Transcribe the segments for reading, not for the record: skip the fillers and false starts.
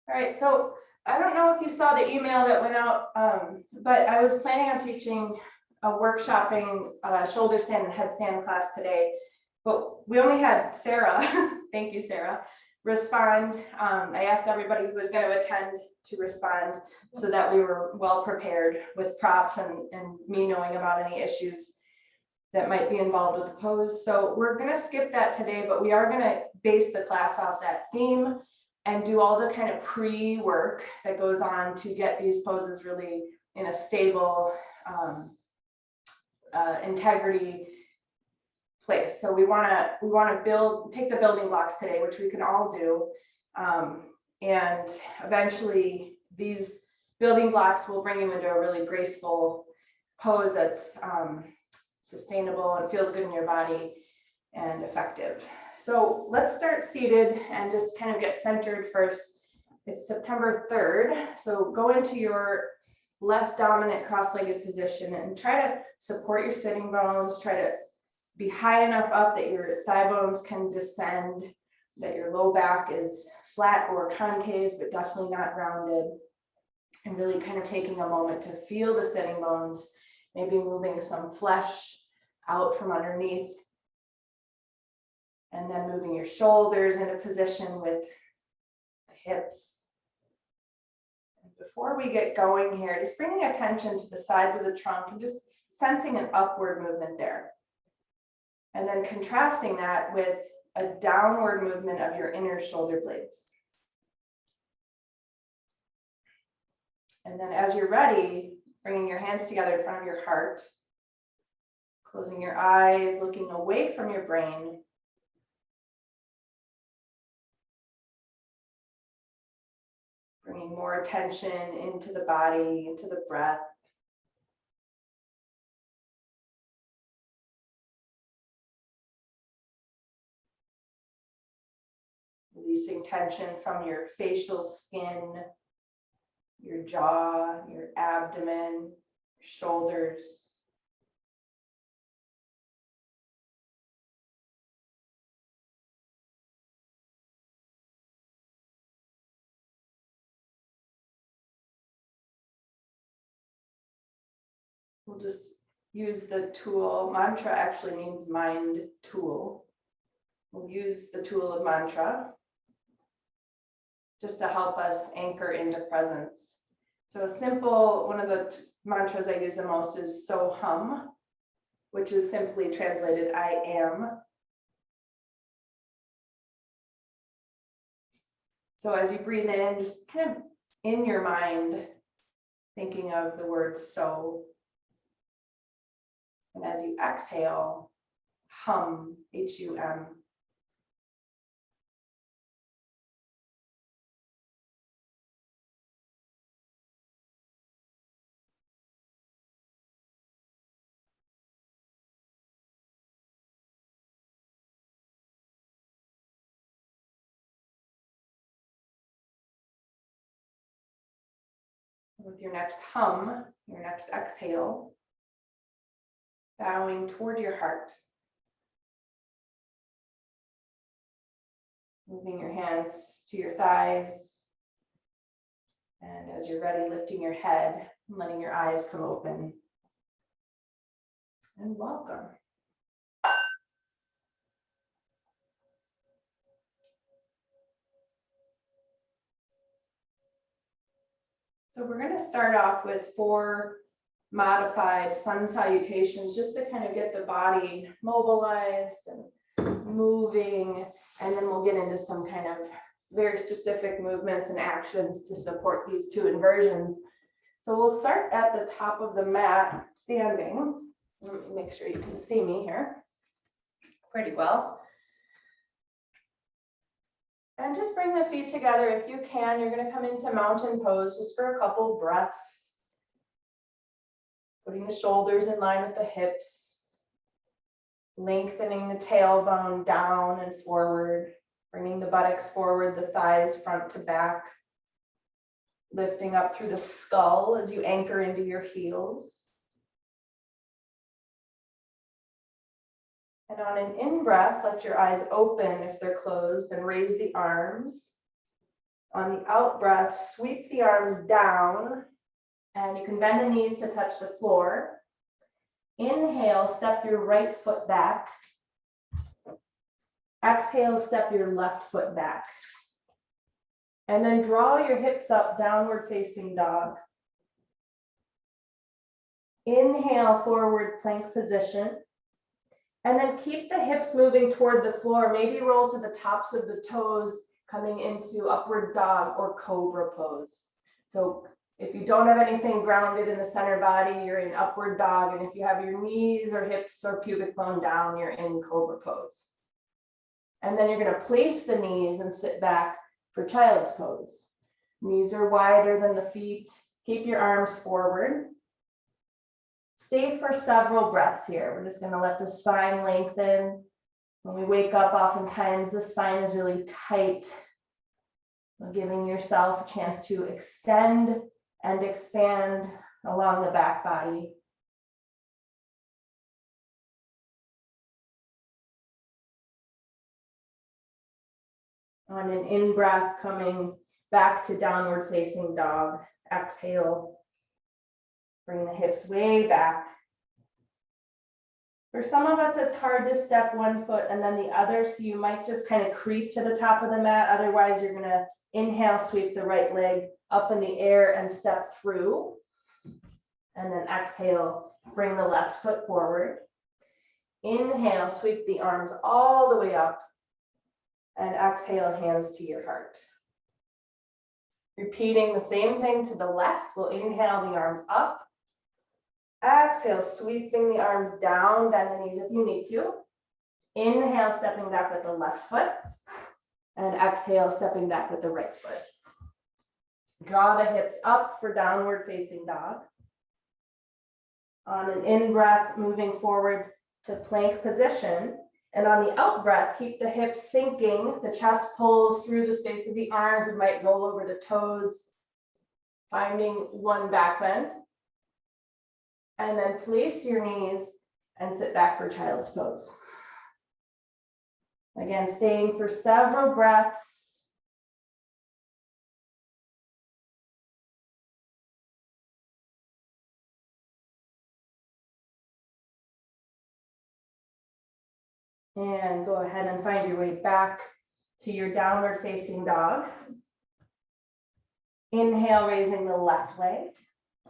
All right, so I don't know if you saw the email that went out, but I was planning on teaching a workshopping shoulder stand and headstand class today, but we only had Sarah, thank you, Sarah, respond. I asked everybody who was going to attend to respond so that we were well prepared with props and me knowing about any issues that might be involved with the pose. So we're going to skip that today, but we are going to base the class off that theme and do all the kind of pre-work that goes on to get these poses really in a stable integrity place. So we want to take the building blocks today, which we can all do, and eventually these building blocks will bring you into a really graceful pose that's sustainable and feels good in your body and effective. So let's start seated and just kind of get centered first. It's September 3rd. So go into your less dominant cross-legged position and try to support your sitting bones. Try to be high enough up that your thigh bones can descend, that your low back is flat or concave, but definitely not rounded. And really kind of taking a moment to feel the sitting bones, maybe moving some flesh out from underneath. And then moving your shoulders into position with the hips. And before we get going here, just bringing attention to the sides of the trunk and just sensing an upward movement there. And then contrasting that with a downward movement of your inner shoulder blades. And then as you're ready, bringing your hands together in front of your heart, closing your eyes, looking away from your brain. Bringing more attention into the body, into the breath. Releasing tension from your facial skin, your jaw, your abdomen, your shoulders. We'll just use the tool. Mantra actually means mind tool. We'll use the tool of mantra just to help us anchor into presence. So a simple, one of the mantras I use the most is so hum, which is simply translated, I am. So as you breathe in, just kind of in your mind, thinking of the word so. And as you exhale, hum, H-U-M. With your next hum, your next exhale, bowing toward your heart. Moving your hands to your thighs. And as you're ready, lifting your head and letting your eyes come open. And welcome. So we're going to start off with 4 modified sun salutations just to kind of get the body mobilized and moving, and then we'll get into some kind of very specific movements and actions to support these 2 inversions. So we'll start at the top of the mat, standing. Let me make sure you can see me here pretty well. And just bring the feet together if you can. You're going to come into mountain pose just for a couple breaths. Putting the shoulders in line with the hips. Lengthening the tailbone down and forward. Bringing the buttocks forward, the thighs front to back. Lifting up through the skull as you anchor into your heels. And on an in-breath, let your eyes open if they're closed and raise the arms. On the out breath, sweep the arms down, and you can bend the knees to touch the floor. Inhale, step your right foot back. Exhale, step your left foot back. And then draw your hips up, downward facing dog. Inhale, forward plank position. And then keep the hips moving toward the floor. Maybe roll to the tops of the toes, coming into upward dog or cobra pose. So if you don't have anything grounded in the center body, you're in upward dog. And if you have your knees or hips or pubic bone down, you're in cobra pose. And then you're going to place the knees and sit back for child's pose. Knees are wider than the feet. Keep your arms forward. Stay for several breaths here. We're just going to let the spine lengthen. When we wake up, oftentimes the spine is really tight. So giving yourself a chance to extend and expand along the back body. On an in-breath, coming back to downward facing dog. Exhale. Bring the hips way back. For some of us, it's hard to step one foot and then the other, so you might just kind of creep to the top of the mat. Otherwise, you're going to inhale, sweep the right leg up in the air and step through. And then exhale, bring the left foot forward. Inhale, sweep the arms all the way up. And exhale, hands to your heart. Repeating the same thing to the left. We'll inhale the arms up. Exhale, sweeping the arms down, bend the knees if you need to. Inhale, stepping back with the left foot. And exhale, stepping back with the right foot. Draw the hips up for downward facing dog. On an in-breath, moving forward to plank position. And on the out breath, keep the hips sinking. The chest pulls through the space of the arms. We might roll over the toes, finding one back bend. And then place your knees and sit back for child's pose. Again, staying for several breaths. And go ahead and find your way back to your downward facing dog. Inhale, raising the left leg.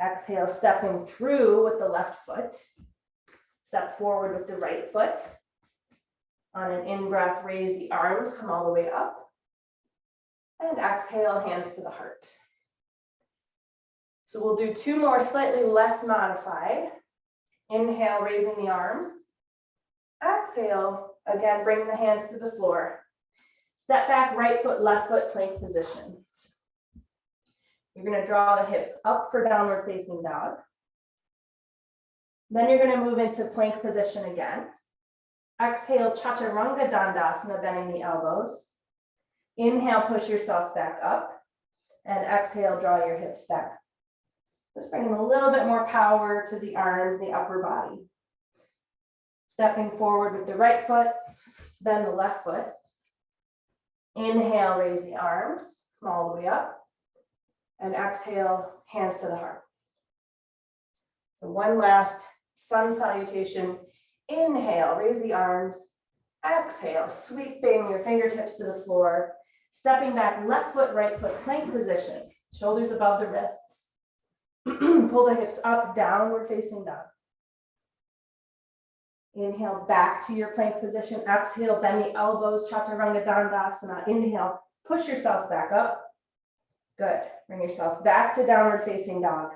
Exhale, stepping through with the left foot. Step forward with the right foot. On an in-breath, raise the arms, come all the way up. And exhale, hands to the heart. So we'll do two more slightly less modified. Inhale, raising the arms. Exhale, again, bring the hands to the floor. Step back, right foot, left foot, plank position. You're going to draw the hips up for downward facing dog. Then you're going to move into plank position again. Exhale, chaturanga dandasana, bending the elbows. Inhale, push yourself back up. And exhale, draw your hips back. Just bringing a little bit more power to the arms, the upper body. Stepping forward with the right foot, then the left foot. Inhale, raise the arms, come all the way up. And exhale, hands to the heart. So one last sun salutation. Inhale, raise the arms. Exhale, sweeping your fingertips to the floor. Stepping back, left foot, right foot, plank position. Shoulders above the wrists. Pull the hips up, downward facing dog. Inhale, back to your plank position. Exhale, bend the elbows, chaturanga dandasana. Inhale, push yourself back up. Good. Bring yourself back to downward facing dog.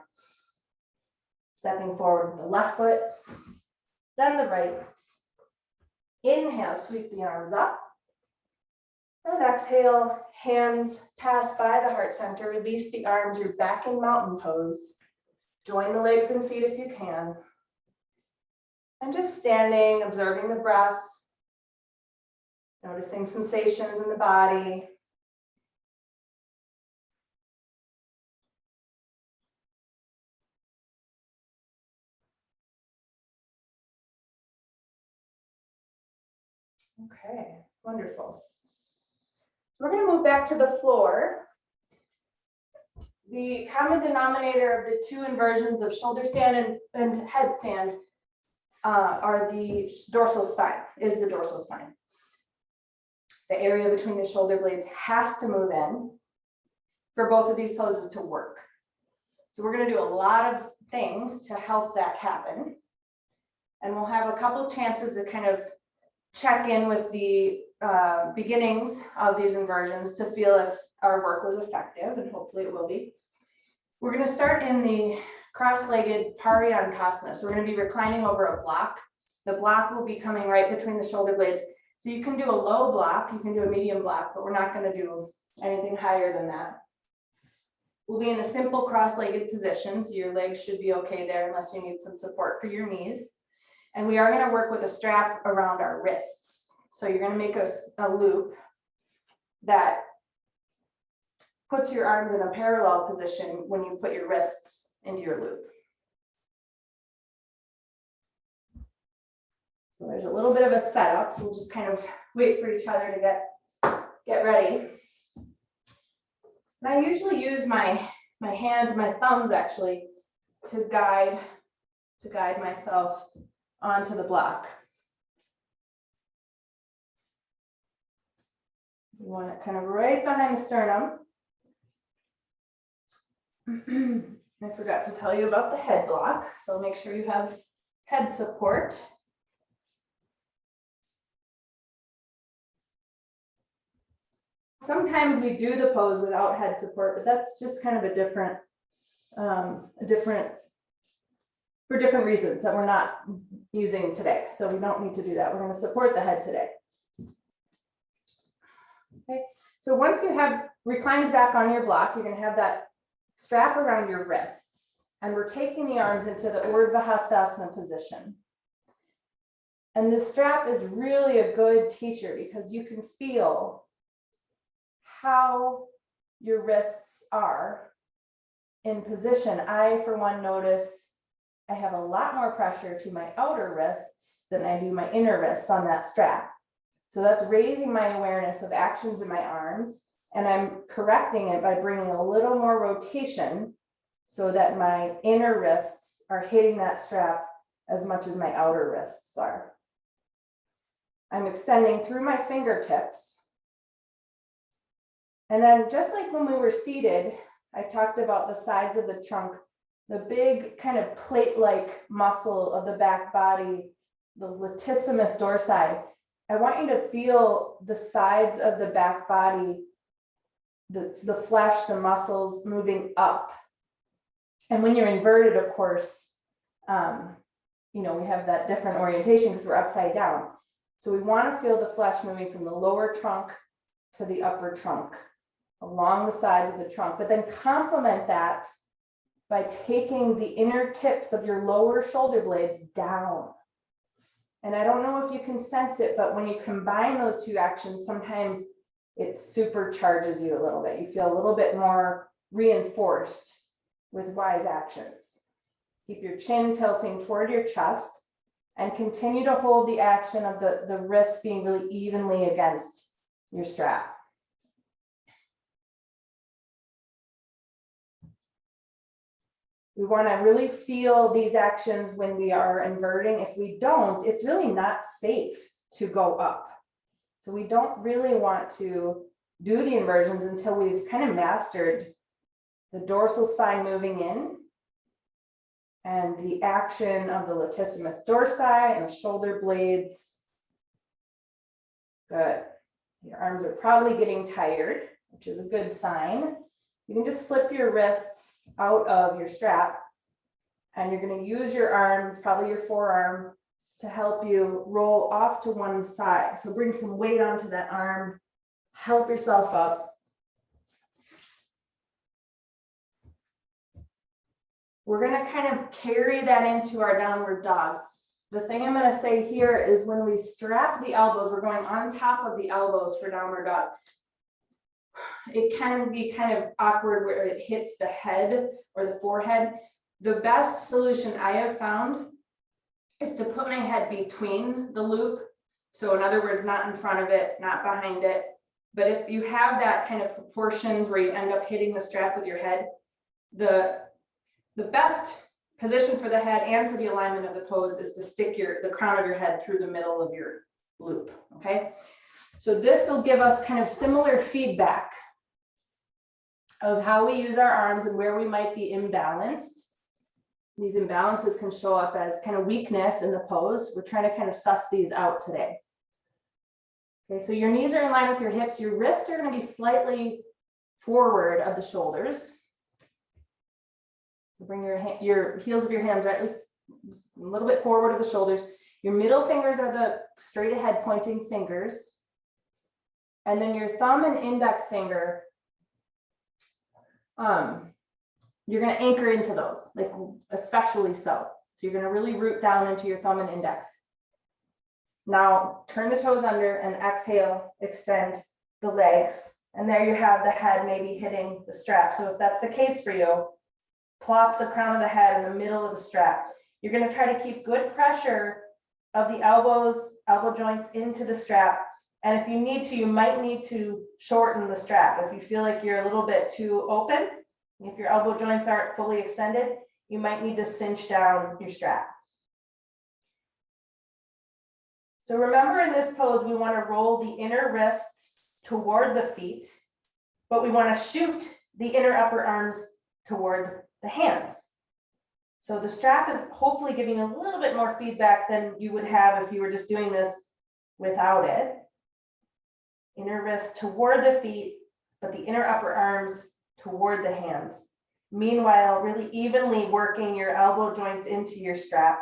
Stepping forward with the left foot, then the right. Inhale, sweep the arms up. And exhale, hands pass by the heart center. Release the arms. You're back in mountain pose. Join the legs and feet if you can. And just standing, observing the breath, noticing sensations in the body. Okay, wonderful. We're going to move back to the floor. the common denominator of the two inversions of shoulder stand and headstand are the dorsal spine, is the dorsal spine. The area between the shoulder blades has to move in for both of these poses to work. So we're going to do a lot of things to help that happen. And we'll have a couple chances to kind of check in with the beginnings of these inversions to feel if our work was effective, and hopefully it will be. We're going to start in the cross-legged Paryanukasana. So we're going to be reclining over a block. The block will be coming right between the shoulder blades. So you can do a low block, you can do a medium block, but we're not going to do anything higher than that. We'll be in a simple cross-legged position, so your legs should be okay there unless you need some support for your knees. And we are going to work with a strap around our wrists. So you're going to make a loop that puts your arms in a parallel position when you put your wrists into your loop. So there's a little bit of a setup, so we'll just kind of wait for each other to get ready. And I usually use my hands, my thumbs actually, to guide myself onto the block. You want it kind of right behind the sternum. I forgot to tell you about the head block, so make sure you have head support. Sometimes we do the pose without head support, but that's just kind of a different, for different reasons that we're not using today. So we don't need to do that. We're going to support the head today. Okay, so once you have reclined back on your block, you're going to have that strap around your wrists, and we're taking the arms into the Urdhva Hastasana position. And this strap is really a good teacher because you can feel how your wrists are in position. I, for one, notice I have a lot more pressure to my outer wrists than I do my inner wrists on that strap. So that's raising my awareness of actions in my arms, and I'm correcting it by bringing a little more rotation so that my inner wrists are hitting that strap as much as my outer wrists are. I'm extending through my fingertips. And then just like when we were seated, I talked about the sides of the trunk, the big kind of plate-like muscle of the back body, the latissimus dorsi. I want you to feel the sides of the back body, the flesh, the muscles moving up. And when you're inverted, of course, we have that different orientation because we're upside down. So we want to feel the flesh moving from the lower trunk to the upper trunk, along the sides of the trunk, but then complement that by taking the inner tips of your lower shoulder blades down. And I don't know if you can sense it, but when you combine those two actions, sometimes it supercharges you a little bit. You feel a little bit more reinforced with wise actions. Keep your chin tilting toward your chest and continue to hold the action of the wrists being really evenly against your strap. We want to really feel these actions when we are inverting. If we don't, it's really not safe to go up. So we don't really want to do the inversions until we've kind of mastered the dorsal spine moving in and the action of the latissimus dorsi and the shoulder blades. Good. Your arms are probably getting tired, which is a good sign. You can just slip your wrists out of your strap, and you're going to use your arms, probably your forearm, to help you roll off to one side. So bring some weight onto that arm, help yourself up. We're going to kind of carry that into our downward dog. The thing I'm going to say here is when we strap the elbows, we're going on top of the elbows for downward dog. It can be kind of awkward where it hits the head or the forehead. The best solution I have found is to put my head between the loop. So in other words, not in front of it, not behind it. But if you have that kind of proportions where you end up hitting the strap with your head, the best position for the head and for the alignment of the pose is to stick the crown of your head through the middle of your loop, okay? So this will give us kind of similar feedback of how we use our arms and where we might be imbalanced. These imbalances can show up as kind of weakness in the pose. We're trying to kind of suss these out today. Okay, so your knees are in line with your hips. Your wrists are going to be slightly forward of the shoulders. So bring your heels of your hands right a little bit forward of the shoulders. Your middle fingers are the straight ahead pointing fingers. And then your thumb and index finger, you're going to anchor into those, like especially so. So you're going to really root down into your thumb and index. Now turn the toes under and exhale, extend the legs. And there you have the head maybe hitting the strap. So if that's the case for you, plop the crown of the head in the middle of the strap. You're going to try to keep good pressure of the elbows, elbow joints into the strap. And if you need to, you might need to shorten the strap. If you feel like you're a little bit too open, if your elbow joints aren't fully extended, you might need to cinch down your strap. So remember, in this pose, we want to roll the inner wrists toward the feet, but we want to shoot the inner upper arms toward the hands. So the strap is hopefully giving a little bit more feedback than you would have if you were just doing this without it. Inner wrists toward the feet, but the inner upper arms toward the hands. Meanwhile, really evenly working your elbow joints into your strap.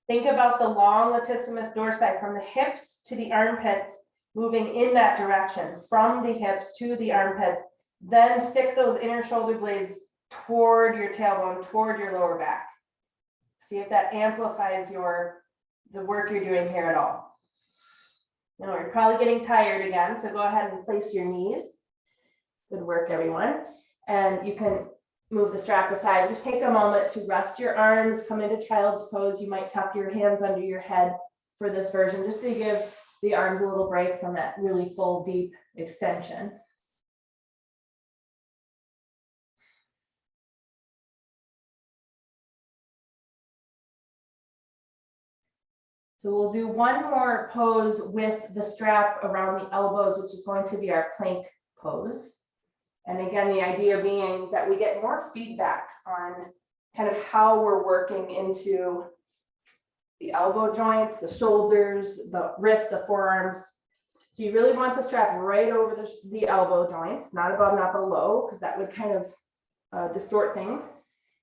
Think about the long latissimus dorsi from the hips to the armpits, moving in that direction, from the hips to the armpits. Then stick those inner shoulder blades toward your tailbone, toward your lower back. See if that amplifies the work you're doing here at all. Now you're probably getting tired again, so go ahead and place your knees. Good work, everyone. And you can move the strap aside. Just take a moment to rest your arms, come into child's pose. You might tuck your hands under your head for this version, just to give the arms a little break from that really full, deep extension. So we'll do one more pose with the strap around the elbows, which is going to be our plank pose. And again, the idea being that we get more feedback on kind of how we're working into the elbow joints, the shoulders, the wrists, the forearms. So you really want the strap right over the elbow joints, not above, not below, because that would kind of distort things.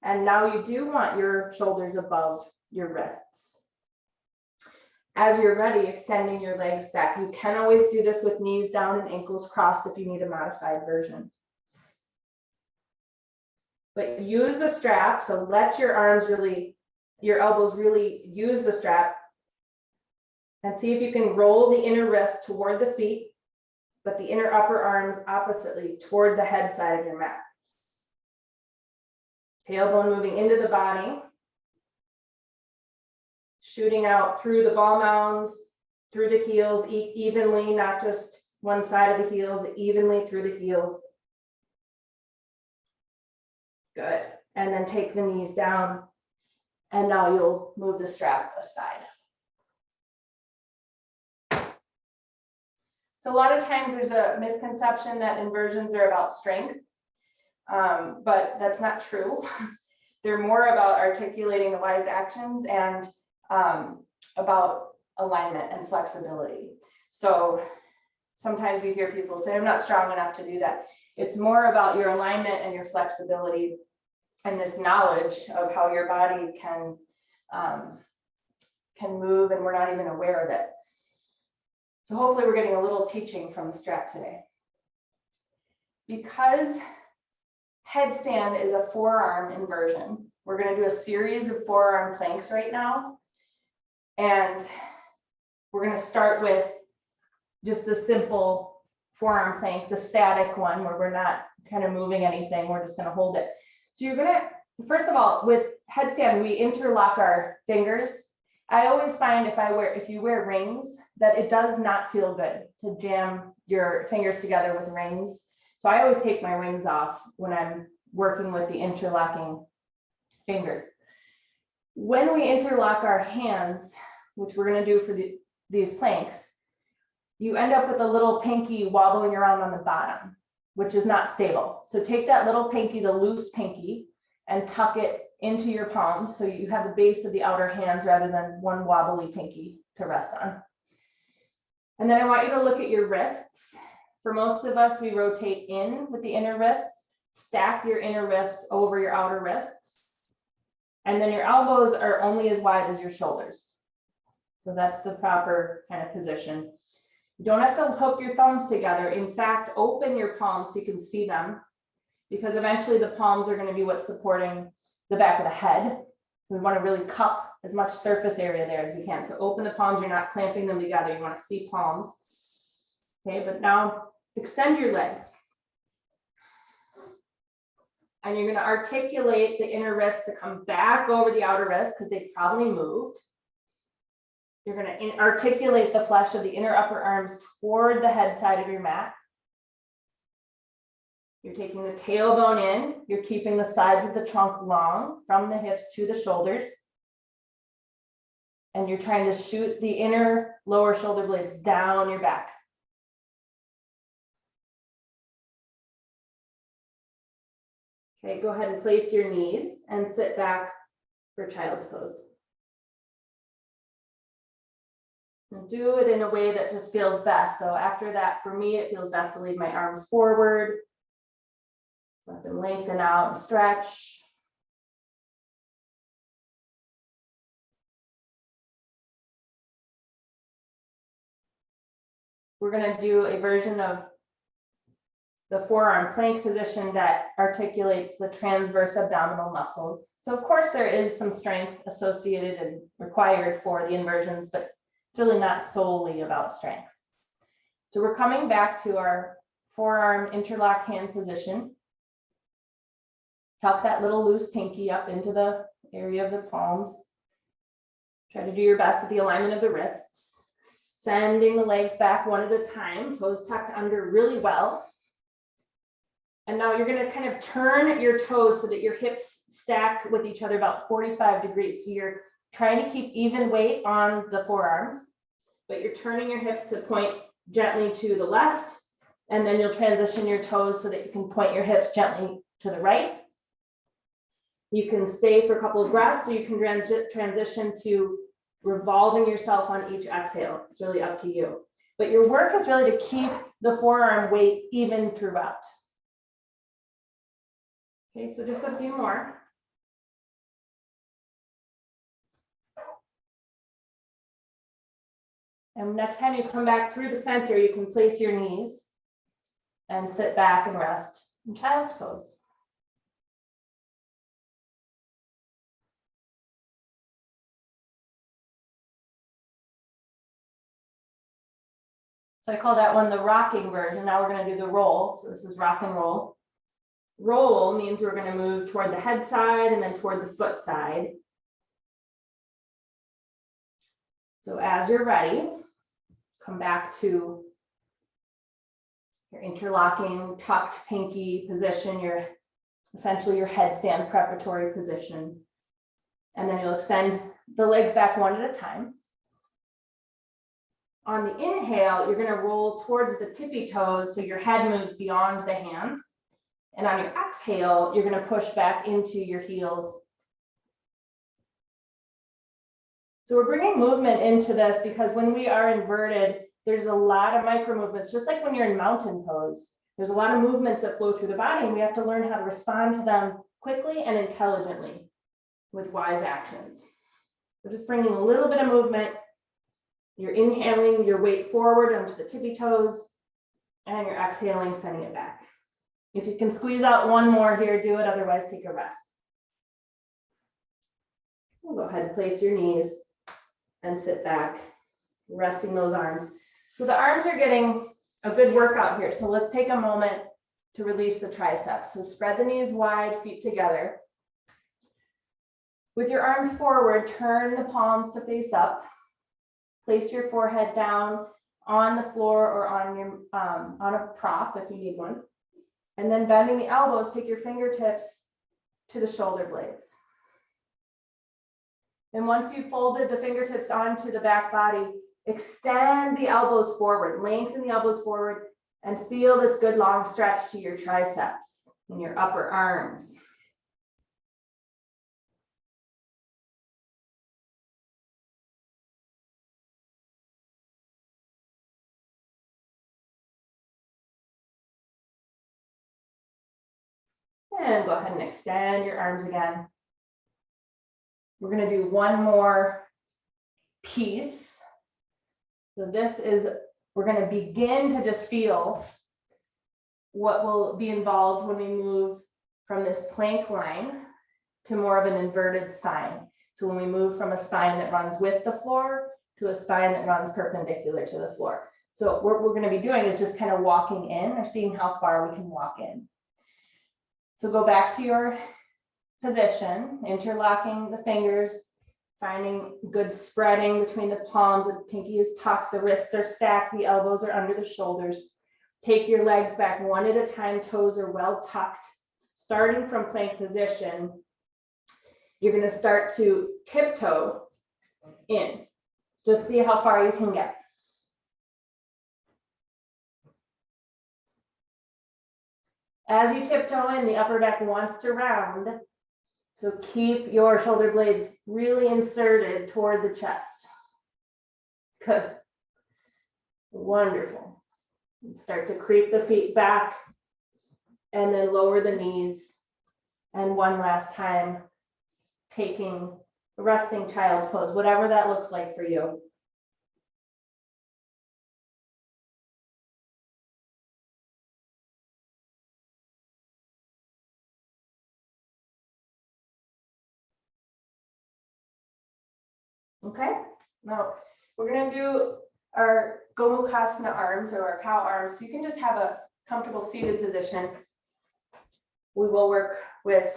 And now you do want your shoulders above your wrists. As you're ready, extending your legs back. You can always do this with knees down and ankles crossed if you need a modified version. But use the strap, so let your arms really, your elbows really use the strap. And see if you can roll the inner wrist toward the feet, but the inner upper arms oppositely toward the head side of your mat. Tailbone moving into the body. Shooting out through the ball mounds, through the heels, evenly, not just one side of the heels, evenly through the heels. Good. And then take the knees down, and now you'll move the strap aside. So a lot of times there's a misconception that inversions are about strength, but that's not true. They're more about articulating the wise actions and about alignment and flexibility. So sometimes you hear people say, I'm not strong enough to do that. It's more about your alignment and your flexibility and this knowledge of how your body can move, and we're not even aware of it. So hopefully we're getting a little teaching from the strap today. Because headstand is a forearm inversion, we're going to do a series of forearm planks right now. And we're going to start with just the simple forearm plank, the static one where we're not kind of moving anything. We're just going to hold it. So you're going to, first of all, with headstand, we interlock our fingers. I always find if you wear rings, that it does not feel good to jam your fingers together with rings. So I always take my rings off when I'm working with the interlocking fingers. When we interlock our hands, which we're going to do for these planks, you end up with a little pinky wobbling around on the bottom, which is not stable. So take that little pinky, the loose pinky, and tuck it into your palms so you have the base of the outer hands rather than one wobbly pinky to rest on. And then I want you to look at your wrists. For most of us, we rotate in with the inner wrists, stack your inner wrists over your outer wrists, and then your elbows are only as wide as your shoulders. So that's the proper kind of position. You don't have to hook your thumbs together. In fact, open your palms so you can see them, because eventually the palms are going to be what's supporting the back of the head. We want to really cup as much surface area there as we can. So open the palms, you're not clamping them together. You want to see palms. Okay, but now extend your legs. And you're going to articulate the inner wrist to come back over the outer wrist because they probably moved. You're going to articulate the flesh of the inner upper arms toward the head side of your mat. You're taking the tailbone in. You're keeping the sides of the trunk long from the hips to the shoulders. And you're trying to shoot the inner lower shoulder blades down your back. Okay, go ahead and place your knees and sit back for child's pose. And do it in a way that just feels best. So after that, for me, it feels best to lead my arms forward. Let them lengthen out and stretch. We're going to do a version of the forearm plank position that articulates the transverse abdominal muscles. So of course there is some strength associated and required for the inversions, but it's really not solely about strength. So we're coming back to our forearm interlocked hand position. Tuck that little loose pinky up into the area of the palms. Try to do your best with the alignment of the wrists. Sending the legs back one at a time, toes tucked under really well. And now you're going to kind of turn your toes so that your hips stack with each other about 45 degrees. So you're trying to keep even weight on the forearms, but you're turning your hips to point gently to the left, and then you'll transition your toes so that you can point your hips gently to the right. You can stay for a couple of breaths, or you can transition to revolving yourself on each exhale. It's really up to you. But your work is really to keep the forearm weight even throughout. Okay, so just a few more. And next time you come back through the center, you can place your knees and sit back and rest in child's pose. So I call that one the rocking version. Now we're going to do the roll. So this is rock and roll. Roll means we're going to move toward the head side and then toward the foot side. So as you're ready, come back to your interlocking tucked pinky position, essentially your headstand preparatory position. And then you'll extend the legs back one at a time. On the inhale, you're going to roll towards the tippy toes so your head moves beyond the hands. And on your exhale, you're going to push back into your heels. So we're bringing movement into this because when we are inverted, there's a lot of micro movements, just like when you're in mountain pose. There's a lot of movements that flow through the body, and we have to learn how to respond to them quickly and intelligently with wise actions. So just bringing a little bit of movement. You're inhaling your weight forward onto the tippy toes, and you're exhaling, sending it back. If you can squeeze out one more here, do it. Otherwise, take a rest. We'll go ahead and place your knees and sit back, resting those arms. So the arms are getting a good workout here. So let's take a moment to release the triceps. So spread the knees wide, feet together. With your arms forward, turn the palms to face up. Place your forehead down on the floor or on a prop if you need one. And then bending the elbows, take your fingertips to the shoulder blades. And once you've folded the fingertips onto the back body, extend the elbows forward, lengthen the elbows forward, and feel this good long stretch to your triceps and your upper arms. And go ahead and extend your arms again. We're going to do one more piece. So this is, we're going to begin to just feel what will be involved when we move from this plank line to more of an inverted spine. So when we move from a spine that runs with the floor to a spine that runs perpendicular to the floor. So what we're going to be doing is just kind of walking in or seeing how far we can walk in. So go back to your position, interlocking the fingers, finding good spreading between the palms. The pinky is tucked, the wrists are stacked, the elbows are under the shoulders. Take your legs back one at a time, toes are well tucked. Starting from plank position, you're going to start to tiptoe in. Just see how far you can get. As you tiptoe in, the upper back wants to round. So keep your shoulder blades really inserted toward the chest. Good. Wonderful. And start to creep the feet back and then lower the knees. And one last time, taking resting child's pose, whatever that looks like for you. Okay, now we're going to do our Gomukhasana arms or our cow arms. So you can just have a comfortable seated position. We will work with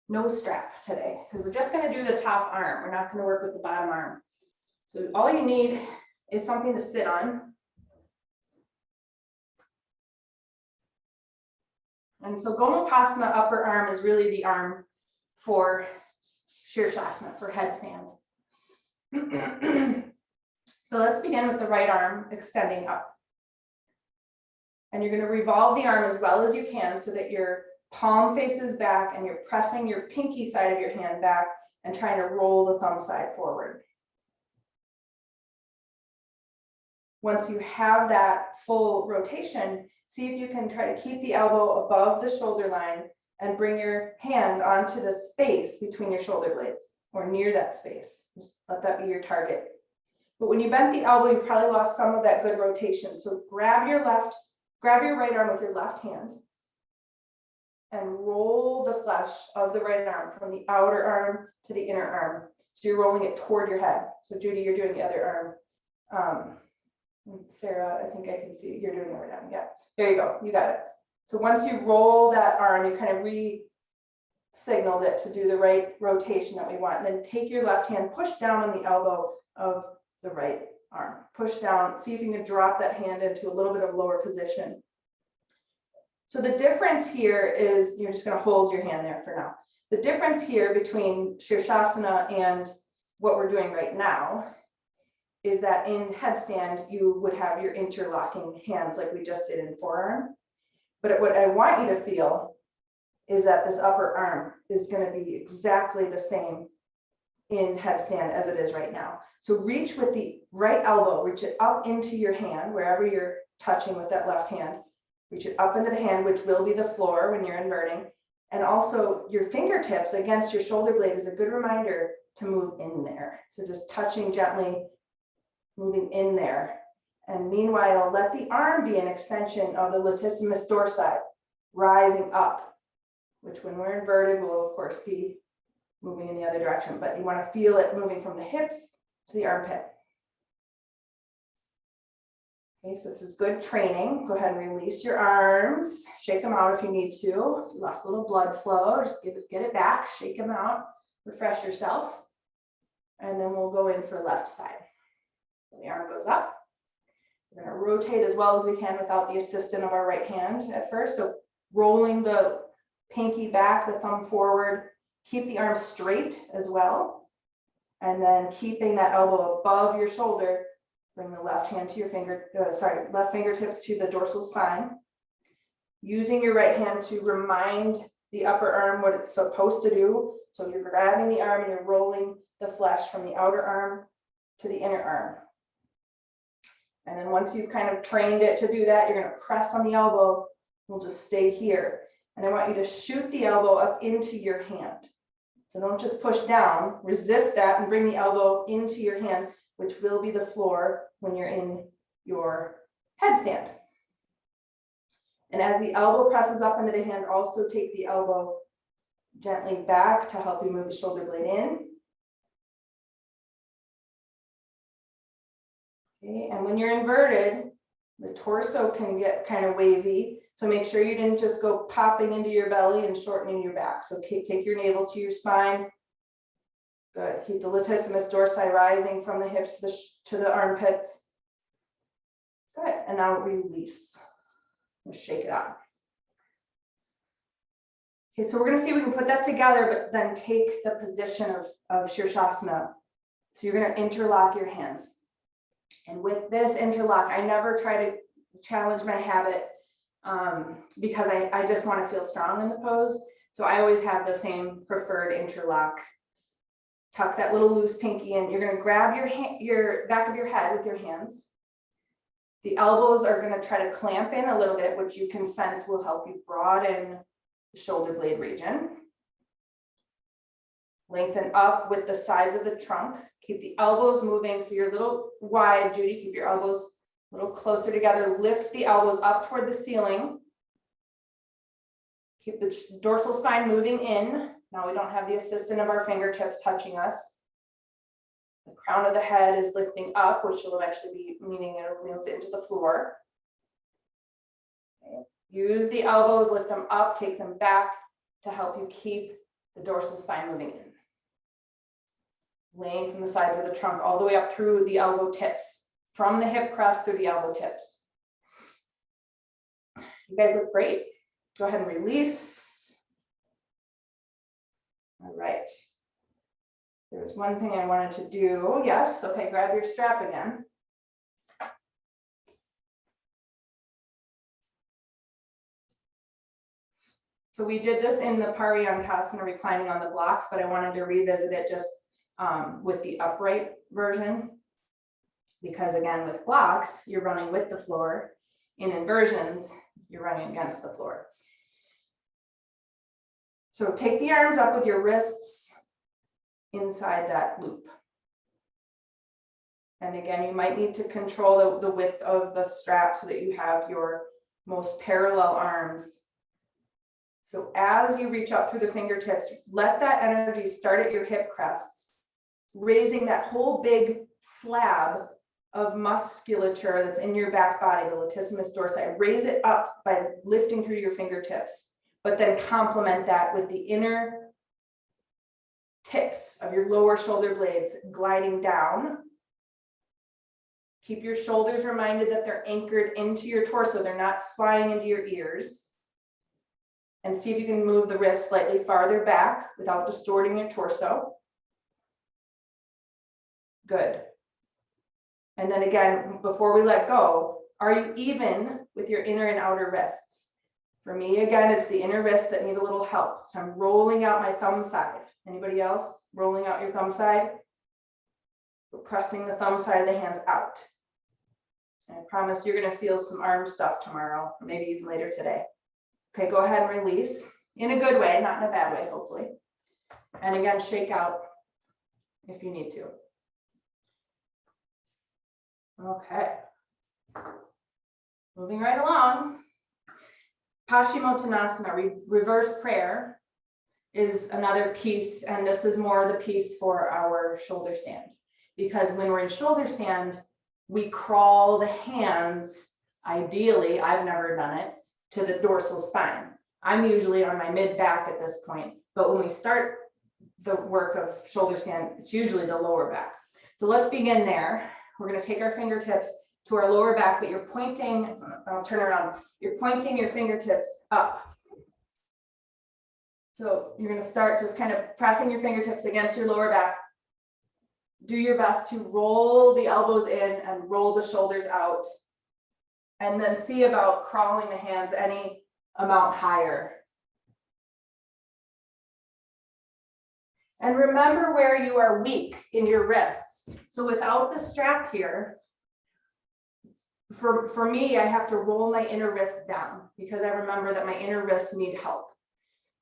no strap today because we're just going to do the top arm. We're not going to work with the bottom arm. So all you need is something to sit on. And so Gomukhasana upper arm is really the arm for Shirshasana, for headstand. So let's begin with the right arm extending up. And you're going to revolve the arm as well as you can so that your palm faces back and you're pressing your pinky side of your hand back and trying to roll the thumb side forward. Once you have that full rotation, see if you can try to keep the elbow above the shoulder line and bring your hand onto the space between your shoulder blades or near that space. Just let that be your target. But when you bent the elbow, you probably lost some of that good rotation. So grab your right arm with your left hand and roll the flesh of the right arm from the outer arm to the inner arm. So you're rolling it toward your head. So Judy, you're doing the other arm. Sarah, I think I can see you're doing the right arm. Yeah, there you go. You got it. So once you roll that arm, you kind of signaled it to do the right rotation that we want. And then take your left hand, push down on the elbow of the right arm. Push down, see if you can drop that hand into a little bit of lower position. So the difference here is, you're just going to hold your hand there for now. The difference here between Shirshasana and what we're doing right now is that in headstand, you would have your interlocking hands like we just did in forearm. But what I want you to feel is that this upper arm is going to be exactly the same in headstand as it is right now. So reach with the right elbow, reach it up into your hand, wherever you're touching with that left hand. Reach it up into the hand, which will be the floor when you're inverting. And also your fingertips against your shoulder blade is a good reminder to move in there. So just touching gently, moving in there. And meanwhile, let the arm be an extension of the latissimus dorsi, rising up, which when we're inverted will of course be moving in the other direction, but you want to feel it moving from the hips to the armpit. Okay, so this is good training. Go ahead and release your arms, shake them out if you need to. If you lost a little blood flow, just get it back, shake them out, refresh yourself. And then we'll go in for left side. The arm goes up. We're going to rotate as well as we can without the assistance of our right hand at first. So rolling the pinky back, the thumb forward, keep the arm straight as well. And then keeping that elbow above your shoulder, bring the left hand to your left fingertips to the dorsal spine. Using your right hand to remind the upper arm what it's supposed to do. So you're grabbing the arm and you're rolling the flesh from the outer arm to the inner arm. And then once you've kind of trained it to do that, you're going to press on the elbow. We'll just stay here. And I want you to shoot the elbow up into your hand. So don't just push down, resist that and bring the elbow into your hand, which will be the floor when you're in your headstand. And as the elbow presses up into the hand, also take the elbow gently back to help you move the shoulder blade in. Okay, and when you're inverted, the torso can get kind of wavy. So make sure you didn't just go popping into your belly and shortening your back. So take your navel to your spine. Good. Keep the latissimus dorsi rising from the hips to the armpits. Good. And now release. We'll shake it out. Okay, so we're going to see if we can put that together, but then take the position of Shirshasana. So you're going to interlock your hands. And with this interlock, I never try to challenge my habit because I just want to feel strong in the pose. So I always have the same preferred interlock. Tuck that little loose pinky in. You're going to grab your back of your head with your hands. The elbows are going to try to clamp in a little bit, which you can sense will help you broaden the shoulder blade region. Lengthen up with the sides of the trunk. Keep the elbows moving so you're a little wide, Judy. Keep your elbows a little closer together. Lift the elbows up toward the ceiling. Keep the dorsal spine moving in. Now we don't have the assistance of our fingertips touching us. The crown of the head is lifting up, which will eventually be meaning it'll move into the floor. Okay. Use the elbows, lift them up, take them back to help you keep the dorsal spine moving in. Lengthen the sides of the trunk all the way up through the elbow tips, from the hip crest through the elbow tips. You guys look great. Go ahead and release. All right. There's one thing I wanted to do. Yes, okay, grab your strap again. So we did this in the Paryankasana, reclining on the blocks, but I wanted to revisit it just with the upright version. Because again, with blocks, you're running with the floor. In inversions, you're running against the floor. So take the arms up with your wrists inside that loop. And again, you might need to control the width of the strap so that you have your most parallel arms. So as you reach up through the fingertips, let that energy start at your hip crests, raising that whole big slab of musculature that's in your back body, the latissimus dorsi. Raise it up by lifting through your fingertips, but then complement that with the inner tips of your lower shoulder blades gliding down. Keep your shoulders reminded that they're anchored into your torso. They're not flying into your ears. And see if you can move the wrist slightly farther back without distorting your torso. Good. And then again, before we let go, are you even with your inner and outer wrists? For me, again, it's the inner wrists that need a little help. So I'm rolling out my thumb side. Anybody else rolling out your thumb side? We're pressing the thumb side of the hands out. And I promise you're going to feel some arm stuff tomorrow, or maybe even later today. Okay, go ahead and release in a good way, not in a bad way, hopefully. And again, shake out if you need to. Okay. Moving right along. Paschimottanasana, reverse prayer, is another piece, and this is more the piece for our shoulder stand. Because when we're in shoulder stand, we crawl the hands, ideally, I've never done it, to the dorsal spine. I'm usually on my mid back at this point, but when we start the work of shoulder stand, it's usually the lower back. So let's begin there. We're going to take our fingertips, to our lower back, but you're pointing, I'll turn around, you're pointing your fingertips up. So you're going to start just kind of pressing your fingertips against your lower back. Do your best to roll the elbows in and roll the shoulders out. And then see about crawling the hands any amount higher. And remember where you are weak in your wrists. So without the strap here, for me, I have to roll my inner wrist down because I remember that my inner wrists need help.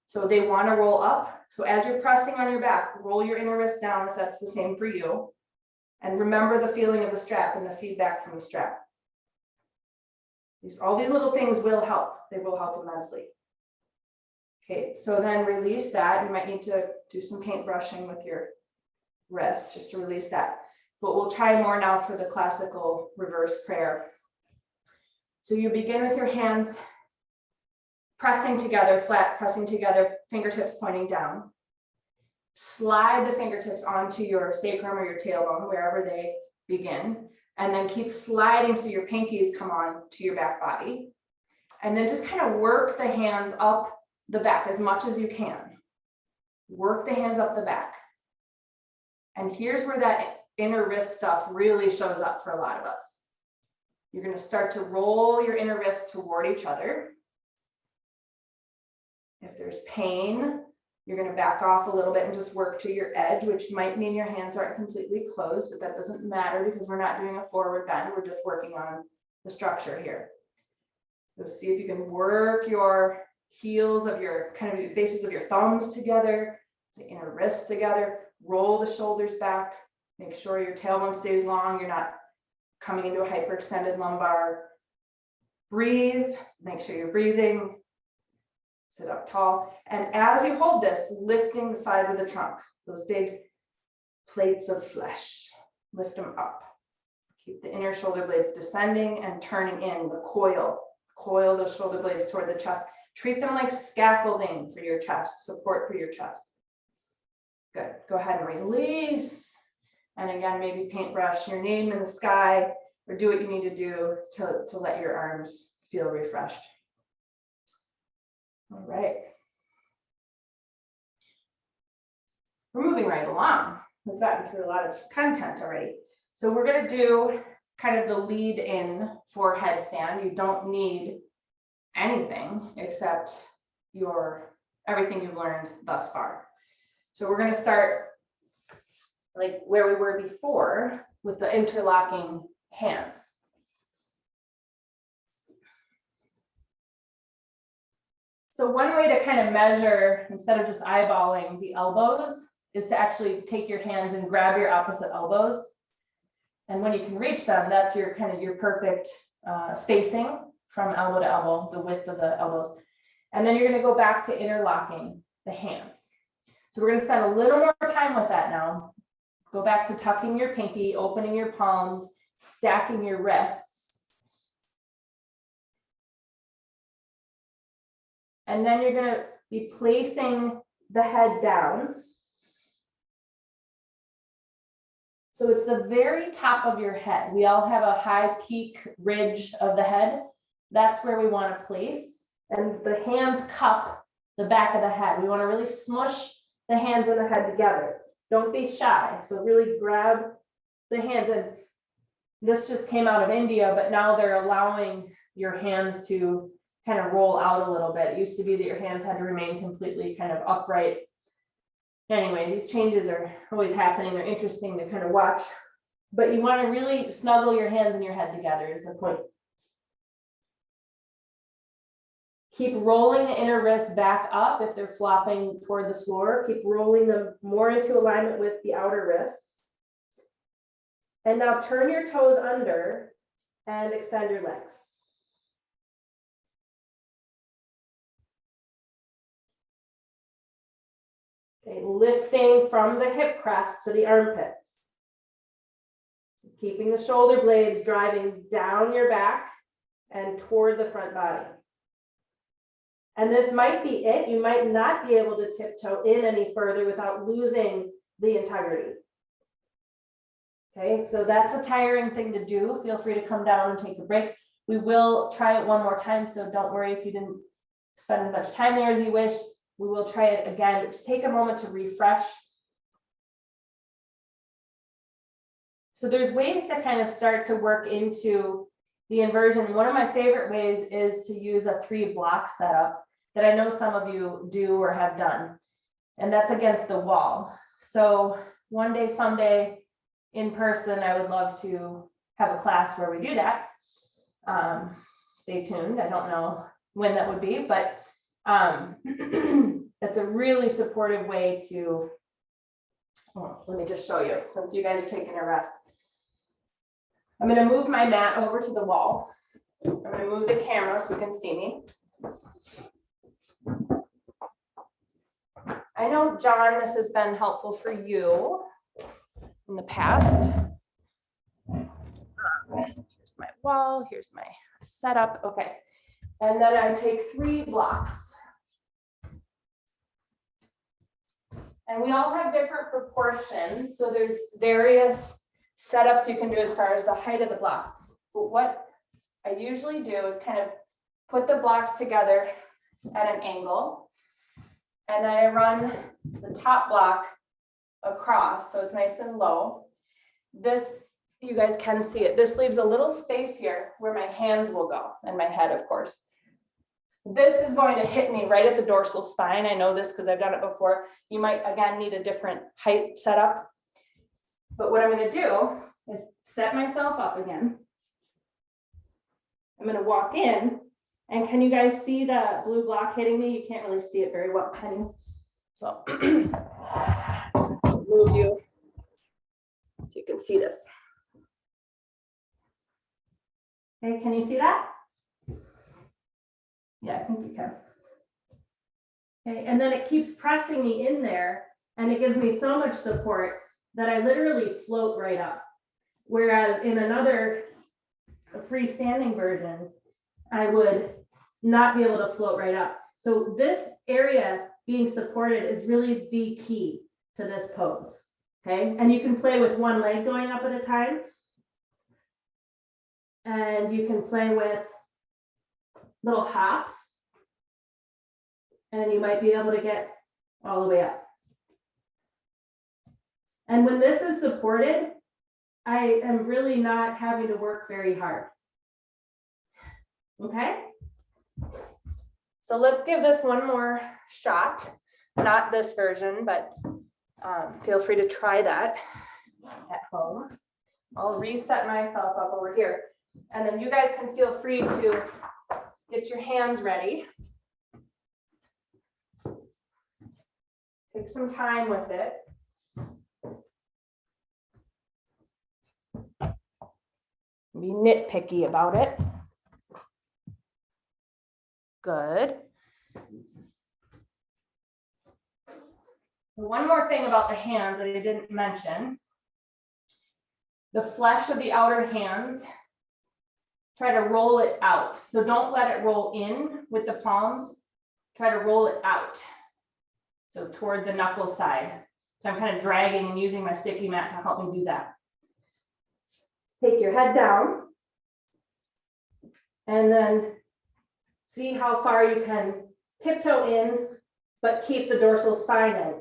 So they want to roll up. So as you're pressing on your back, roll your inner wrist down if that's the same for you. And remember the feeling of the strap and the feedback from the strap. All these little things will help. They will help immensely. Okay, so then release that. You might need to do some paint brushing with your wrists just to release that. But we'll try more now for the classical reverse prayer. So you begin with your hands pressing together, flat, pressing together, fingertips pointing down. Slide the fingertips onto your sacrum or your tailbone, wherever they begin. And then keep sliding so your pinkies come on to your back body. And then just kind of work the hands up the back as much as you can. Work the hands up the back. And here's where that inner wrist stuff really shows up for a lot of us. You're going to start to roll your inner wrists toward each other. If there's pain, you're going to back off a little bit and just work to your edge, which might mean your hands aren't completely closed, but that doesn't matter because we're not doing a forward bend. We're just working on the structure here. So see if you can work your heels of your kind of the bases of your thumbs together, the inner wrists together, roll the shoulders back, make sure your tailbone stays long. You're not coming into a hyperextended lumbar. Breathe, make sure you're breathing. Sit up tall. And as you hold this, lifting the sides of the trunk, those big plates of flesh, lift them up. Keep the inner shoulder blades descending and turning in, the coil those shoulder blades toward the chest. Treat them like scaffolding for your chest, support for your chest. Good, go ahead and release. And again, maybe paintbrush your name in the sky or do what you need to do to let your arms feel refreshed. All right. We're moving right along. We've gotten through a lot of content already. So we're going to do kind of the lead in for headstand. You don't need anything except everything you've learned thus far. So we're going to start like where we were before with the interlocking hands. So one way to kind of measure, instead of just eyeballing the elbows, is to actually take your hands and grab your opposite elbows. And when you can reach them, that's your kind of your perfect spacing from elbow to elbow, the width of the elbows. And then you're going to go back to interlocking the hands. So we're going to spend a little more time with that now. Go back to tucking your pinky, opening your palms, stacking your wrists. And then you're going to be placing the head down. So it's the very top of your head. We all have a high peak ridge of the head. That's where we want to place. And the hands cup the back of the head. We want to really smush the hands and the head together. Don't be shy. So really grab the hands. And this just came out of India, but now they're allowing your hands to kind of roll out a little bit. It used to be that your hands had to remain completely kind of upright. Anyway, these changes are always happening. They're interesting to kind of watch, but you want to really snuggle your hands and your head together is the point. Keep rolling the inner wrists back up if they're flopping toward the floor. Keep rolling them more into alignment with the outer wrists. And now turn your toes under and extend your legs. Okay, lifting from the hip crest to the armpits. Keeping the shoulder blades driving down your back and toward the front body. And this might be it. You might not be able to tiptoe in any further without losing the integrity. Okay, so that's a tiring thing to do. Feel free to come down and take a break. We will try it one more time, so don't worry if you didn't spend as much time there as you wish. We will try it again, but just take a moment to refresh. So there's ways to kind of start to work into the inversion. One of my favorite ways is to use a 3-block setup that I know some of you do or have done, and that's against the wall. So one day, someday in person, I would love to have a class where we do that. Stay tuned. I don't know when that would be, but that's a really supportive way to, let me just show you, since you guys are taking a rest. I'm going to move my mat over to the wall. I'm going to move the camera so you can see me. I know, John, this has been helpful for you in the past. Here's my wall, here's my setup. Okay, and then I take 3 blocks. And we all have different proportions, so there's various setups you can do as far as the height of the blocks. But what I usually do is kind of put the blocks together at an angle, and I run the top block across so it's nice and low. This, you guys can see it. This leaves a little space here where my hands will go, and my head, of course. This is going to hit me right at the dorsal spine. I know this because I've done it before. You might, again, need a different height setup. But what I'm going to do is set myself up again. I'm going to walk in, and can you guys see the blue block hitting me? You can't really see it very well, can you? So move you so you can see this. Okay, can you see that? Yeah, I think you can. Okay, and then it keeps pressing me in there, and it gives me so much support that I literally float right up. Whereas in another freestanding version, I would not be able to float right up. So this area being supported is really the key to this pose. Okay, and you can play with one leg going up at a time. And you can play with little hops, and you might be able to get all the way up. And when this is supported, I am really not having to work very hard. Okay? So let's give this one more shot. Not this version, but feel free to try that at home. I'll reset myself up over here. And then you guys can feel free to get your hands ready. Take some time with it. Be nitpicky about it. Good. One more thing about the hands that I didn't mention. The flesh of the outer hands, try to roll it out. So don't let it roll in with the palms. Try to roll it out. So toward the knuckle side. So I'm kind of dragging and using my sticky mat to help me do that. Take your head down. And then see how far you can tiptoe in, but keep the dorsal spine in.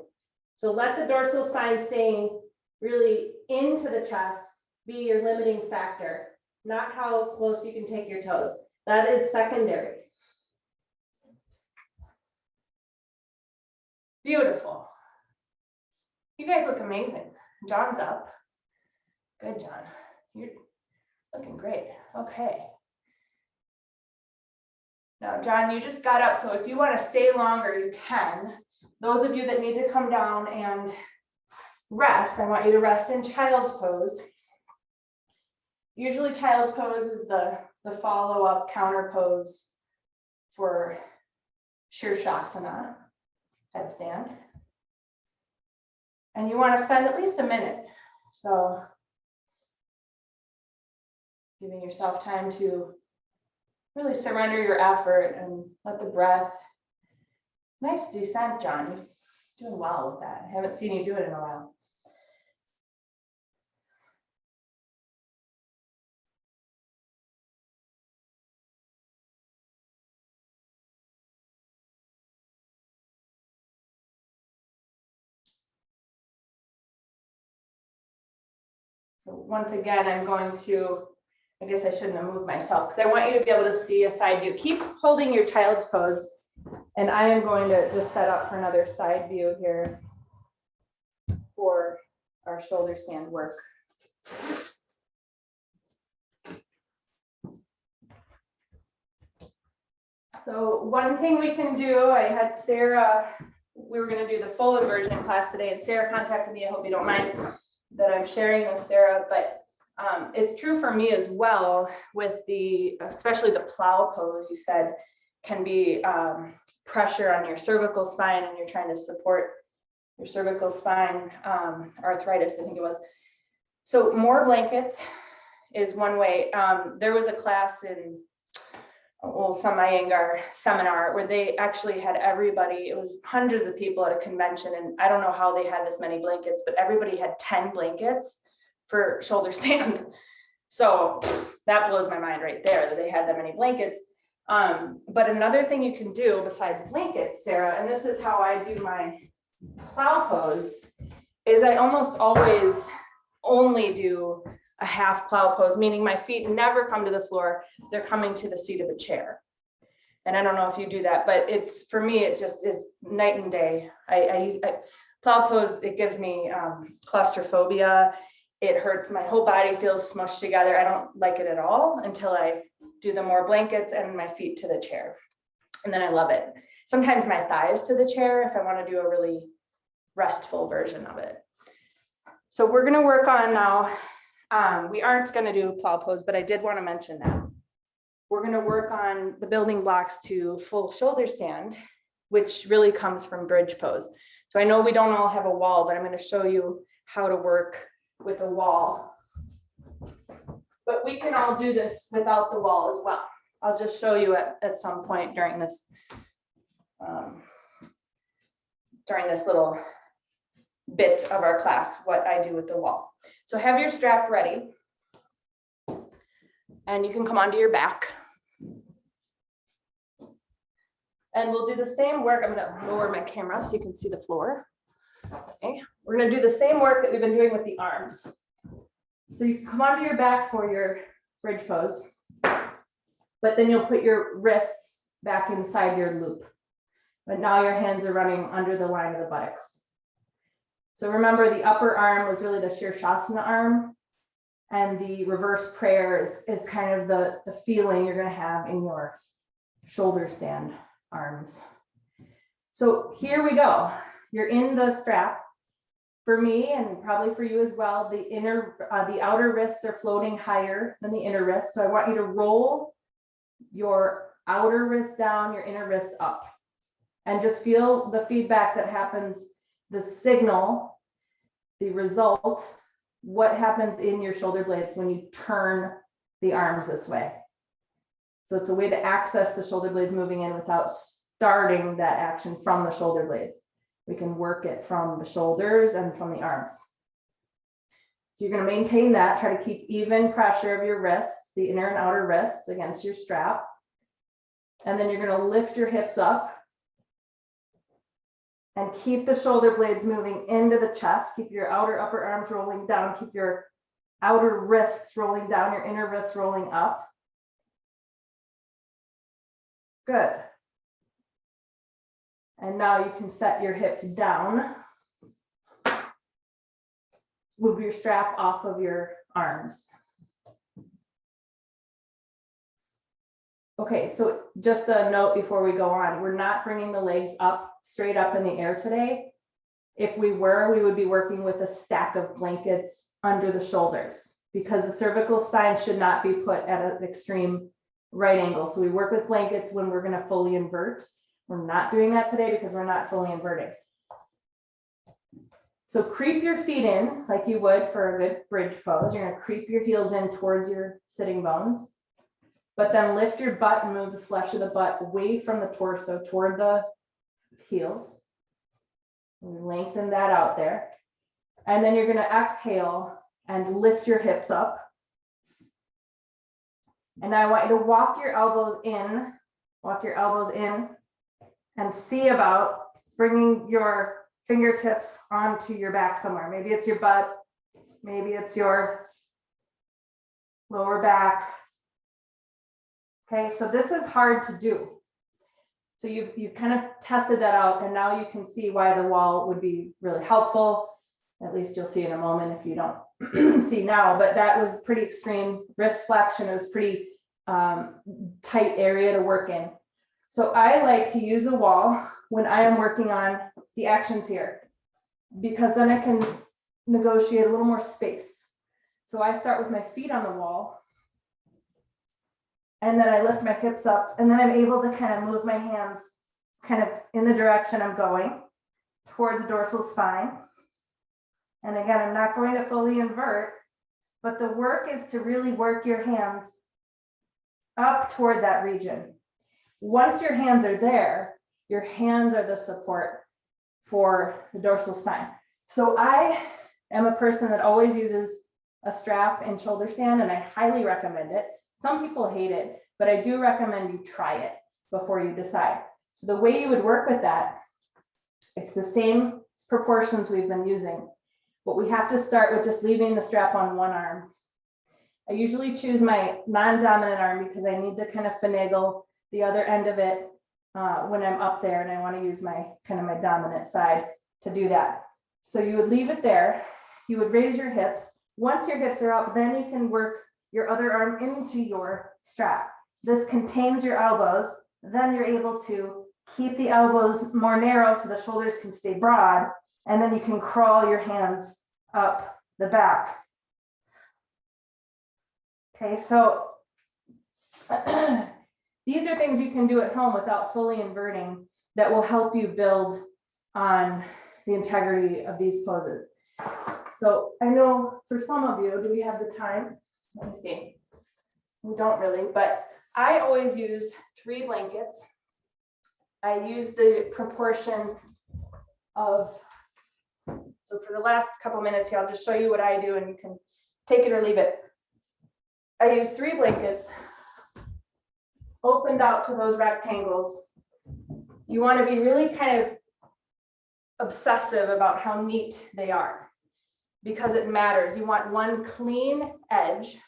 So let the dorsal spine staying really into the chest be your limiting factor, not how close you can take your toes. That is secondary. Beautiful. You guys look amazing. John's up. Good, John. You're looking great. Okay. Now, John, you just got up, so if you want to stay longer, you can. Those of you that need to come down and rest, I want you to rest in child's pose. Usually child's pose is the follow-up counter pose for Shirshasana, headstand. And you want to spend at least a minute. So giving yourself time to really surrender your effort and let the breath. Nice descent, John. You're doing well with that. I haven't seen you do it in a while. So once again, I'm going to, I guess I shouldn't have moved myself because I want you to be able to see a side view. Keep holding your child's pose. And I am going to just set up for another side view here for our shoulder stand work. So one thing we can do, I had Sarah, we were going to do the full inversion class today, and Sarah contacted me. I hope you don't mind that I'm sharing with Sarah, but it's true for me as well with the, especially the plow pose you said can be pressure on your cervical spine and you're trying to support your cervical spine, arthritis, I think it was. So more blankets is one way. There was a class in some Iyengar seminar where they actually had everybody, it was hundreds of people at a convention, and I don't know how they had this many blankets, but everybody had 10 blankets for shoulder stand. So that blows my mind right there that they had that many blankets. But another thing you can do besides blankets, Sarah, and this is how I do my plow pose, is I almost always only do a half plow pose, meaning my feet never come to the floor, they're coming to the seat of the chair. And I don't know if you do that, but it's, for me, it just is night and day. I plow pose, it gives me claustrophobia. It hurts, my whole body feels smushed together. I don't like it at all until I do the more blankets and my feet to the chair. And then I love it. Sometimes my thighs to the chair if I want to do a really restful version of it. So we're going to work on now. We aren't going to do a plow pose, but I did want to mention that. We're going to work on the building blocks to full shoulder stand, which really comes from bridge pose. So I know we don't all have a wall, but I'm going to show you how to work with a wall. But we can all do this without the wall as well. I'll just show you at some point during this little bit of our class what I do with the wall. So have your strap ready, and you can come onto your back. And we'll do the same work. I'm going to lower my camera so you can see the floor. Okay, we're going to do the same work that we've been doing with the arms. So you can come onto your back for your bridge pose, but then you'll put your wrists back inside your loop. But now your hands are running under the line of the buttocks. So remember, the upper arm was really the Shirshasana arm, and the reverse prayer is kind of the feeling you're going to have in your shoulder stand arms. So here we go. You're in the strap. For me, and probably for you as well, the outer wrists are floating higher than the inner wrists. So I want you to roll your outer wrist down, your inner wrist up, and just feel the feedback that happens, the signal, the result, what happens in your shoulder blades when you turn the arms this way. So it's a way to access the shoulder blades moving in without starting that action from the shoulder blades. We can work it from the shoulders and from the arms. So you're going to maintain that, try to keep even pressure of your wrists, the inner and outer wrists against your strap. And then you're going to lift your hips up and keep the shoulder blades moving into the chest. Keep your outer upper arms rolling down. Keep your outer wrists rolling down, your inner wrists rolling up. Good. And now you can set your hips down. Move your strap off of your arms. Okay, so just a note before we go on, we're not bringing the legs up straight up in the air today. If we were, we would be working with a stack of blankets under the shoulders because the cervical spine should not be put at an extreme right angle. So we work with blankets when we're going to fully invert. We're not doing that today because we're not fully inverting. So creep your feet in like you would for a good bridge pose. You're going to creep your heels in towards your sitting bones, but then lift your butt and move the flesh of the butt away from the torso toward the heels. Lengthen that out there. And then you're going to exhale and lift your hips up. And now I want you to walk your elbows in, and see about bringing your fingertips onto your back somewhere. Maybe it's your butt, maybe it's your lower back. Okay, so this is hard to do. So you've kind of tested that out, and now you can see why the wall would be really helpful. At least you'll see in a moment if you don't see now, but that was pretty extreme wrist flexion. It was pretty tight area to work in. So I like to use the wall when I am working on the actions here, because then I can negotiate a little more space. So I start with my feet on the wall, and then I lift my hips up, and then I'm able to kind of move my hands kind of in the direction I'm going toward the dorsal spine. And again, I'm not going to fully invert, but the work is to really work your hands up toward that region. Once your hands are there, your hands are the support for the dorsal spine. So I am a person that always uses a strap and shoulder stand, and I highly recommend it. Some people hate it, but I do recommend you try it before you decide. So the way you would work with that, it's the same proportions we've been using, but we have to start with just leaving the strap on one arm. I usually choose my non-dominant arm because I need to kind of finagle the other end of it when I'm up there, and I want to use my kind of my dominant side to do that. So you would leave it there. You would raise your hips. Once your hips are up, then you can work your other arm into your strap. This contains your elbows. Then you're able to keep the elbows more narrow so the shoulders can stay broad, and then you can crawl your hands up the back. Okay, so these are things you can do at home without fully inverting that will help you build on the integrity of these poses. So I know for some of you, do we have the time? Let me see. We don't really, but I always use 3 blankets. I use the proportion of, so for the last couple minutes here, I'll just show you what I do and you can take it or leave it. I use 3 blankets opened out to those rectangles. You want to be really kind of obsessive about how neat they are because it matters. You want one clean edge.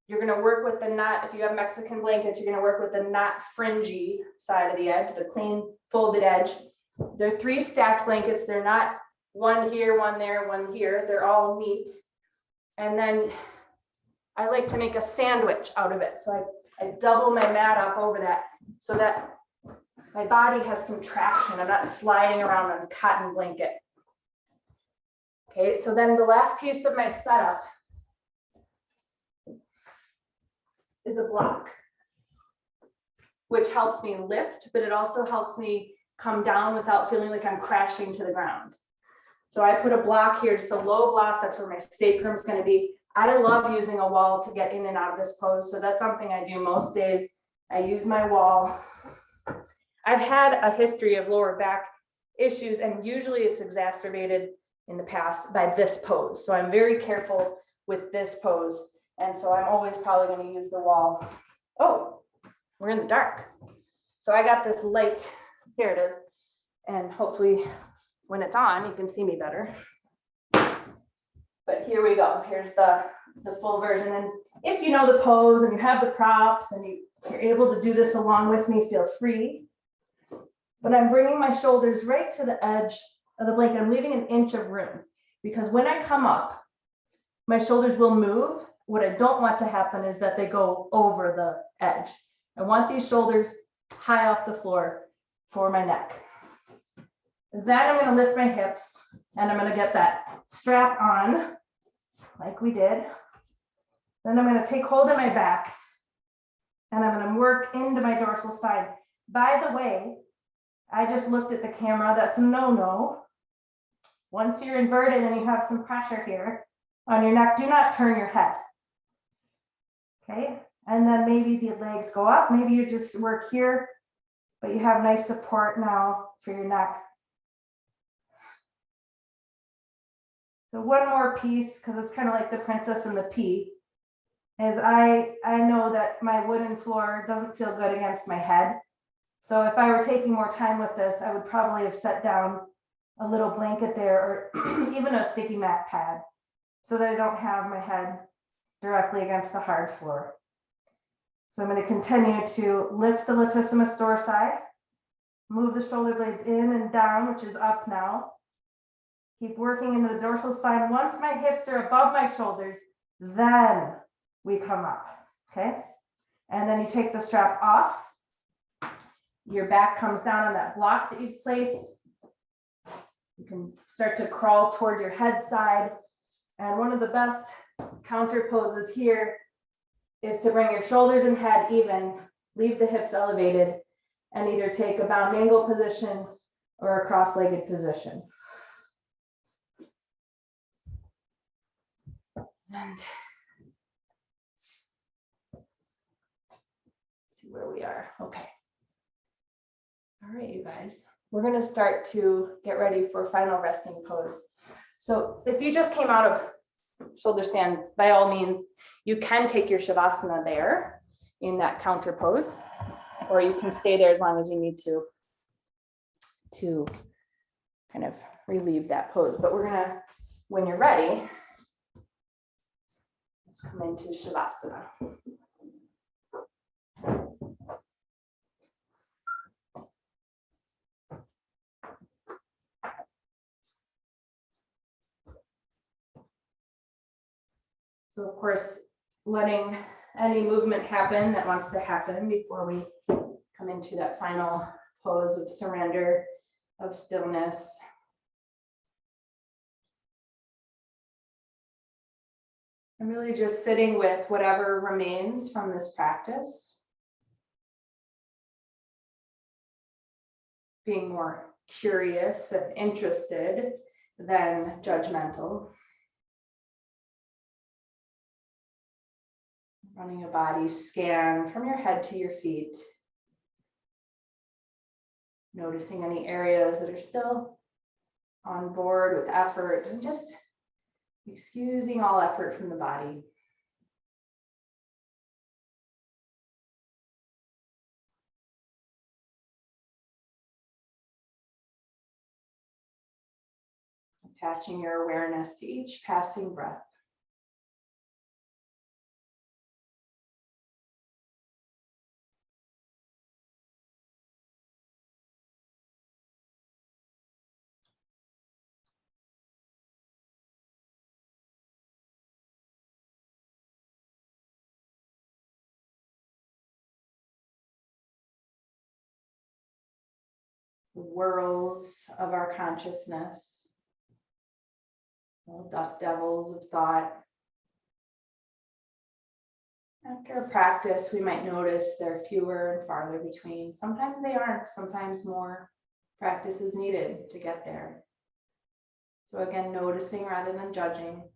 You're going to work with the not, if you have Mexican blankets, you're going to work with the not fringy side of the edge, the clean folded edge. They're 3 stacked blankets. They're not one here, one there, one here. They're all neat. And then I like to make a sandwich out of it. So I double my mat up over that so that my body has some traction. I'm not sliding around on a cotton blanket. Okay, so then the last piece of my setup is a block, which helps me lift, but it also helps me come down without feeling like I'm crashing to the ground. So I put a block here, just a low block. That's where my sacrum is going to be. I love using a wall to get in and out of this pose. So that's something I do most days. I use my wall. I've had a history of lower back issues, and usually it's exacerbated in the past by this pose. So I'm very careful with this pose. And so I'm always probably going to use the wall. Oh, we're in the dark. So I got this light. Here it is. And hopefully when it's on, you can see me better. But here we go. Here's the full version. And if you know the pose and you have the props and you're able to do this along with me, feel free. But I'm bringing my shoulders right to the edge of the blanket. I'm leaving an inch of room because when I come up, my shoulders will move. What I don't want to happen is that they go over the edge. I want these shoulders high off the floor for my neck. Then I'm going to lift my hips and I'm going to get that strap on like we did. Then I'm going to take hold of my back and I'm going to work into my dorsal spine. By the way, I just looked at the camera. That's a no-no. Once you're inverted and you have some pressure here on your neck, do not turn your head. Okay, and then maybe the legs go up. Maybe you just work here, but you have nice support now for your neck. So one more piece, because it's kind of like the Princess and the Pea, is I know that my wooden floor doesn't feel good against my head. So if I were taking more time with this, I would probably have set down a little blanket there or even a sticky mat pad so that I don't have my head directly against the hard floor. So I'm going to continue to lift the latissimus dorsi, move the shoulder blades in and down, which is up now. Keep working into the dorsal spine. Once my hips are above my shoulders, then we come up, okay? And then you take the strap off. Your back comes down on that block that you've placed. You can start to crawl toward your head side. And one of the best counter poses here is to bring your shoulders and head even, leave the hips elevated, and either take a bound angle position or a cross-legged position. And see where we are. Okay. All right, you guys. We're going to start to get ready for final resting pose. So if you just came out of shoulder stand, by all means, you can take your Shavasana there in that counter pose, or you can stay there as long as you need to kind of relieve that pose. But we're gonna, when you're ready, let's come into Shavasana. So of course, letting any movement happen that wants to happen before we come into that final pose of surrender, of stillness. I'm really just sitting with whatever remains from this practice. Being more curious and interested than judgmental. Running a body scan from your head to your feet. Noticing any areas that are still on board with effort, and just excusing all effort from the body. Attaching your awareness to each passing breath. The whirls of our consciousness, little dust devils of thought. After a practice, we might notice they're fewer and farther between. Sometimes they aren't, sometimes more practice is needed to get there. So again, noticing rather than judging.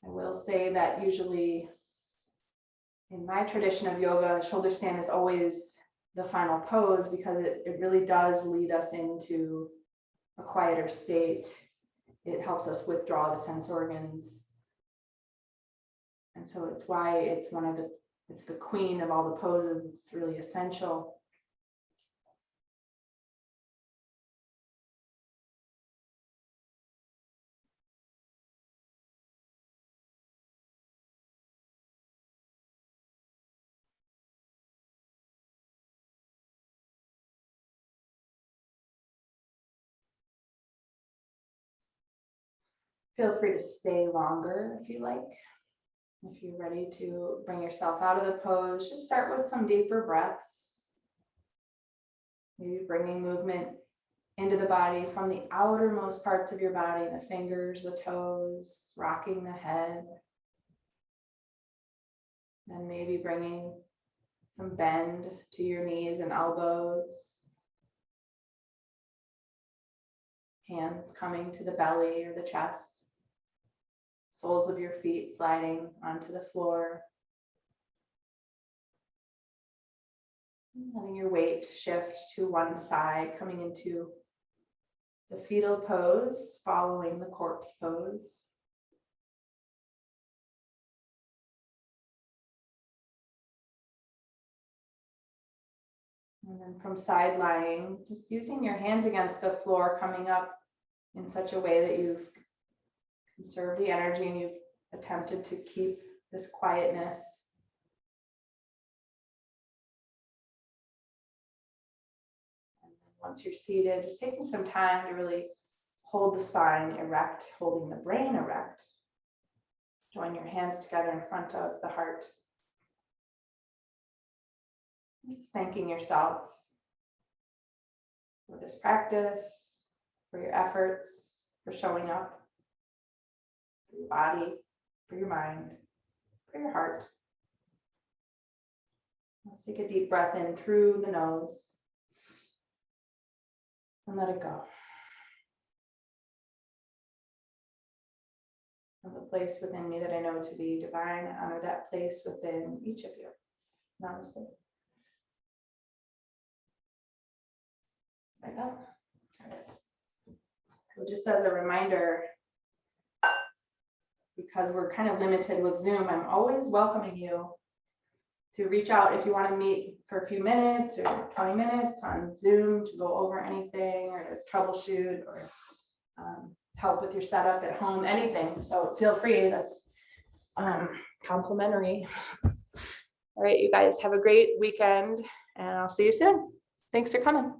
I will say that usually in my tradition of yoga, shoulder stand is always the final pose because it really does lead us into a quieter state. It helps us withdraw the sense organs. And so it's why it's it's the queen of all the poses. It's really essential. Feel free to stay longer if you like. If you're ready to bring yourself out of the pose, just start with some deeper breaths. Maybe bringing movement into the body from the outermost parts of your body, the fingers, the toes, rocking the head. Then maybe bringing some bend to your knees and elbows. Hands coming to the belly or the chest. Soles of your feet sliding onto the floor. Letting your weight shift to one side, coming into the fetal pose, following the corpse pose. And then from side lying, just using your hands against the floor, coming up in such a way that you've conserved the energy and you've attempted to keep this quietness. And then once you're seated, just taking some time to really hold the spine erect, holding the brain erect. Join your hands together in front of the heart. Just thanking yourself for this practice, for your efforts, for showing up, for your body, for your mind, for your heart. Let's take a deep breath in through the nose and let it go. From the place within me that I know to be divine, honor that place within each of you. Namaste. There you go. There it is. So just as a reminder, because we're kind of limited with Zoom, I'm always welcoming you to reach out if you want to meet for a few minutes or 20 minutes on Zoom to go over anything or to troubleshoot or help with your setup at home, anything. So feel free, that's complimentary. All right, you guys have a great weekend and I'll see you soon. Thanks for coming.